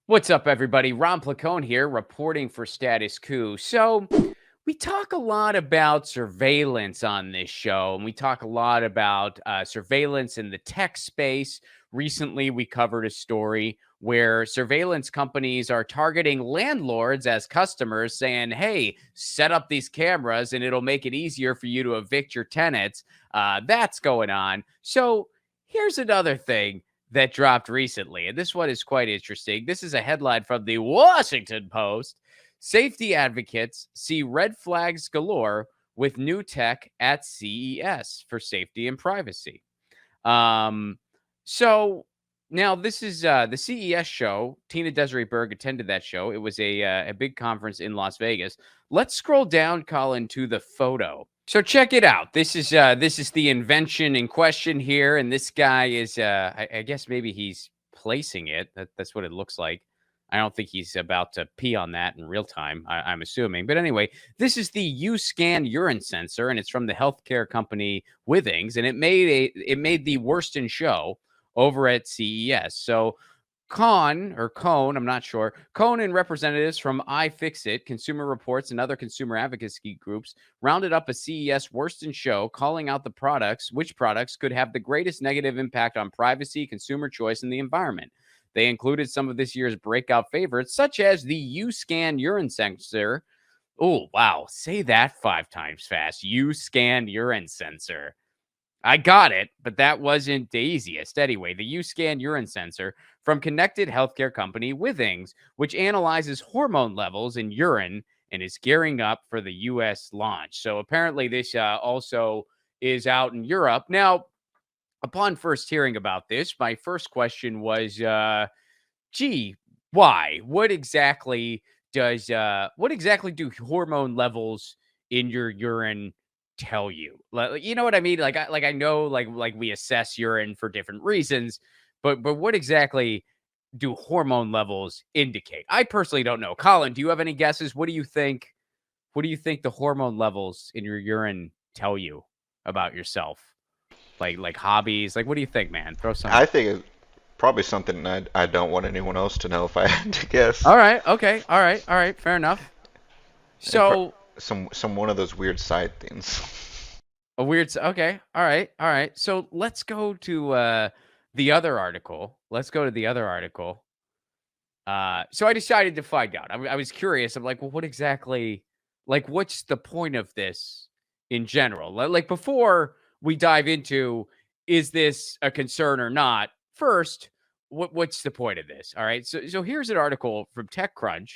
What's up, everybody? Ron Placone here, reporting for Status Coup. So, we talk a lot about surveillance on this show, and we talk a lot about surveillance in the tech space. Recently, we covered a story where surveillance companies are targeting landlords as customers, saying, hey, set up these cameras and it'll make it easier for you to evict your tenants. That's going on. So, here's another thing that dropped recently. And this one is quite interesting. This is a headline from the Washington Post. Safety advocates see red flags galore with new tech at CES for safety and privacy. Um, so now this is the CES show. Tina Desiree Berg attended that show. It was a big conference in Las Vegas. Let's scroll down, Colin, to the photo. So check it out. This is the invention in question here, and this guy is I guess maybe he's placing it. That's what it looks like. I don't think he's about to pee on that in real time. I'm assuming, but anyway, this is the U-Scan urine sensor, and it's from the healthcare company Withings, and it made the Worston show over at CES. So Cone, I'm not sure. Cone and representatives from iFixit, Consumer Reports, and other consumer advocacy groups rounded up a CES Worston show calling out which products could have the greatest negative impact on privacy, consumer choice, and the environment. They included some of this year's breakout favorites, such as the U-Scan urine sensor. Oh, wow. Say that 5 times fast. U-Scan urine sensor. I got it, but that wasn't the easiest. Anyway, the U-Scan urine sensor from connected healthcare company Withings, which analyzes hormone levels in urine and is gearing up for the U.S. launch. So apparently this also is out in Europe. Now, upon first hearing about this, my first question was, gee, why? What exactly do hormone levels in your urine tell you? Like, you know what I mean? I know like we assess urine for different reasons, but what exactly do hormone levels indicate? I personally don't know. Colin, do you have any guesses? What do you think? What do you think the hormone levels in your urine tell you about yourself? Like hobbies? Like what do you think, man? Throw some. I think it's probably something I don't want anyone else to know if I had to guess. All right, okay. All right, fair enough. And pro So, some one of those weird side things. okay. All right. So let's go to the other article. Let's go to the other article. So I decided to find out. I was curious. I'm like, well, what exactly, like, what's the point of this in general? Like, before we dive into, is this a concern or not? First, what's the point of this? All right. So here's an article from TechCrunch,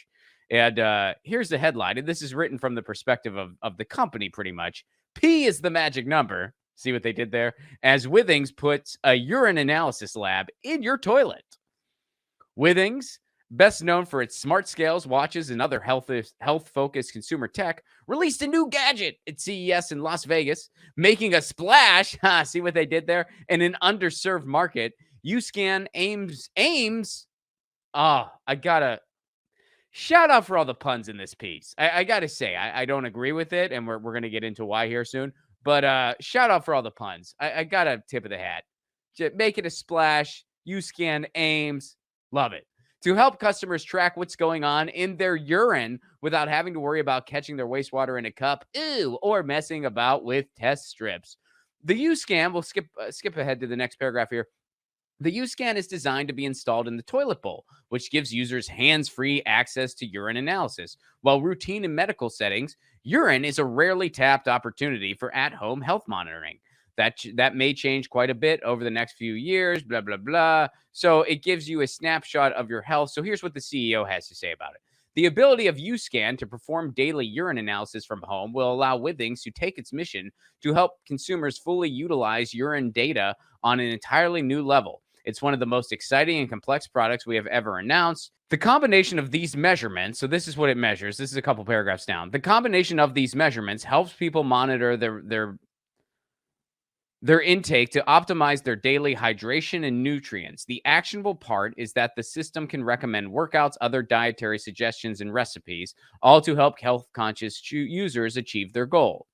and here's the headline. And this is written from the perspective of the company, pretty much. P is the magic number. See what they did there? As Withings puts a urine analysis lab in your toilet. Withings, best known for its smart scales, watches, and other health-focused consumer tech, released a new gadget at CES in Las Vegas, making a splash. See what they did there? In an underserved market, U-Scan aims. I gotta shout out for all the puns in this piece. I gotta say, I don't agree with it, and we're gonna get into why here soon. But shout out for all the puns. I got a tip of the hat. Make it a splash. U-Scan aims. Love it. To help customers track what's going on in their urine without having to worry about catching their wastewater in a cup, or messing about with test strips. The U-Scan, we'll skip ahead to the next paragraph here. The U-Scan is designed to be installed in the toilet bowl, which gives users hands-free access to urine analysis. While routine in medical settings, urine is a rarely tapped opportunity for at-home health monitoring. That may change quite a bit over the next few years, blah, blah, blah. So it gives you a snapshot of your health. So here's what the CEO has to say about it. The ability of U-Scan to perform daily urine analysis from home will allow Withings to take its mission to help consumers fully utilize urine data on an entirely new level. It's one of the most exciting and complex products we have ever announced. The combination of these measurements, so this is what it measures. This is a couple paragraphs down. The combination of these measurements helps people monitor their intake to optimize their daily hydration and nutrients. The actionable part is that the system can recommend workouts, other dietary suggestions, and recipes, all to help health-conscious users achieve their goal.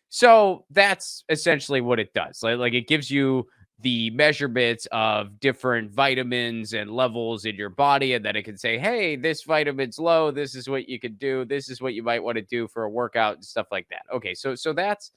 So that's essentially what it does. Like it gives you the measurements of different vitamins and levels in your body, and then it can say, hey, this vitamin's low, this is what you could do, this is what you might want to do for a workout and stuff like that. Okay, so that's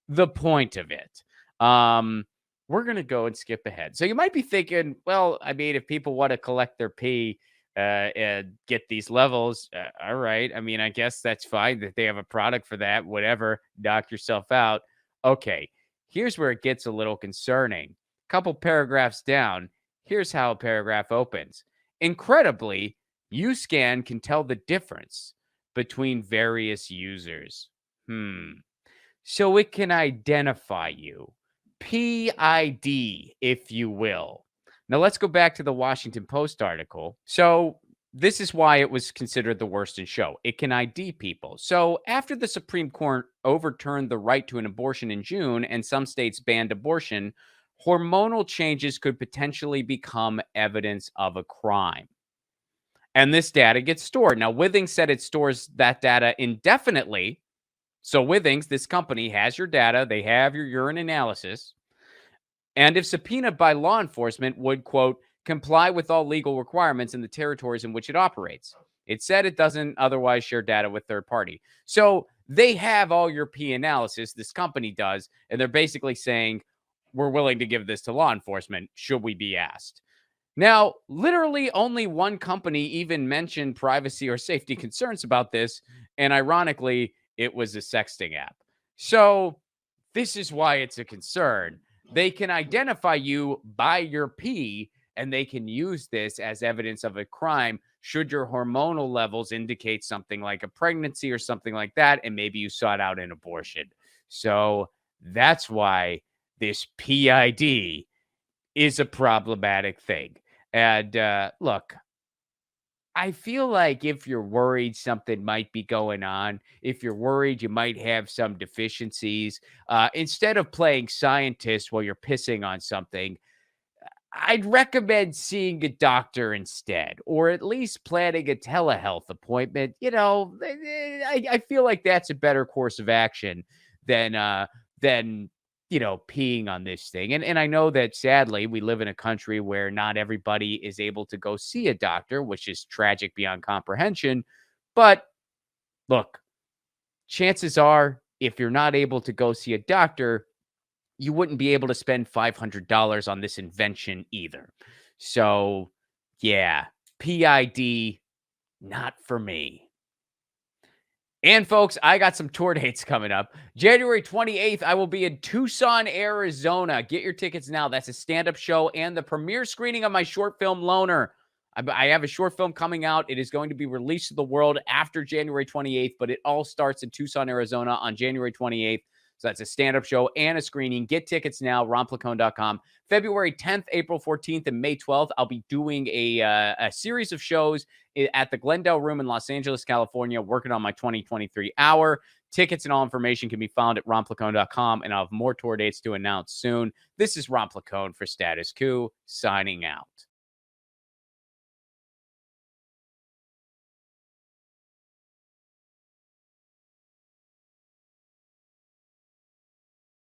the point of it. We're gonna go and skip ahead. So you might be thinking, well, I mean, if people want to collect their pee and get these levels, all right. I mean, I guess that's fine that they have a product for that. Whatever, knock yourself out. Okay, here's where it gets a little concerning. Couple paragraphs down, here's how a paragraph opens. Incredibly, U-Scan can tell the difference between various users. So it can identify you. PID, if you will. Now let's go back to the Washington Post article. So this is why it was considered the worst in show. It can ID people. So after the Supreme Court overturned the right to an abortion in June and some states banned abortion, hormonal changes could potentially become evidence of a crime. And this data gets stored. Now, Withings said it stores that data indefinitely. So Withings, this company, has your data. They have your urine analysis. And if subpoenaed by law enforcement, would, quote, comply with all legal requirements in the territories in which it operates. It said it doesn't otherwise share data with third party. So they have all your P analysis, this company does, and they're basically saying, we're willing to give this to law enforcement, should we be asked. Now, literally only one company even mentioned privacy or safety concerns about this, and ironically, it was a sexting app. So this is why it's a concern. They can identify you by your pee, and they can use this as evidence of a crime should your hormonal levels indicate something like a pregnancy or something like that, and maybe you sought out an abortion. So that's why this PID is a problematic thing. And look, I feel like if you're worried something might be going on, if you're worried you might have some deficiencies, instead of playing scientist while you're pissing on something, I'd recommend seeing a doctor instead, or at least planning a telehealth appointment. I feel like that's a better course of action than peeing on this thing. And I know that sadly we live in a country where not everybody is able to go see a doctor, which is tragic beyond comprehension. But look, chances are if you're not able to go see a doctor, you wouldn't be able to spend $500 on this invention either. So yeah, PID, not for me. And folks, I got some tour dates coming up. January 28th, I will be in Tucson, Arizona. Get your tickets now. That's a stand-up show and the premiere screening of my short film, Loner. I have a short film coming out. It is going to be released to the world after January 28th, but it all starts in Tucson, Arizona on January 28th. So that's a stand-up show and a screening. Get tickets now, ronplacone.com. February 10th, April 14th, and May 12th, I'll be doing a series of shows at the Glendale Room in Los Angeles, California, working on my 2023 hour. Tickets and all information can be found at ronplacone.com, and I'll have more tour dates to announce soon. This is Ron Placone for Status Coup, signing out.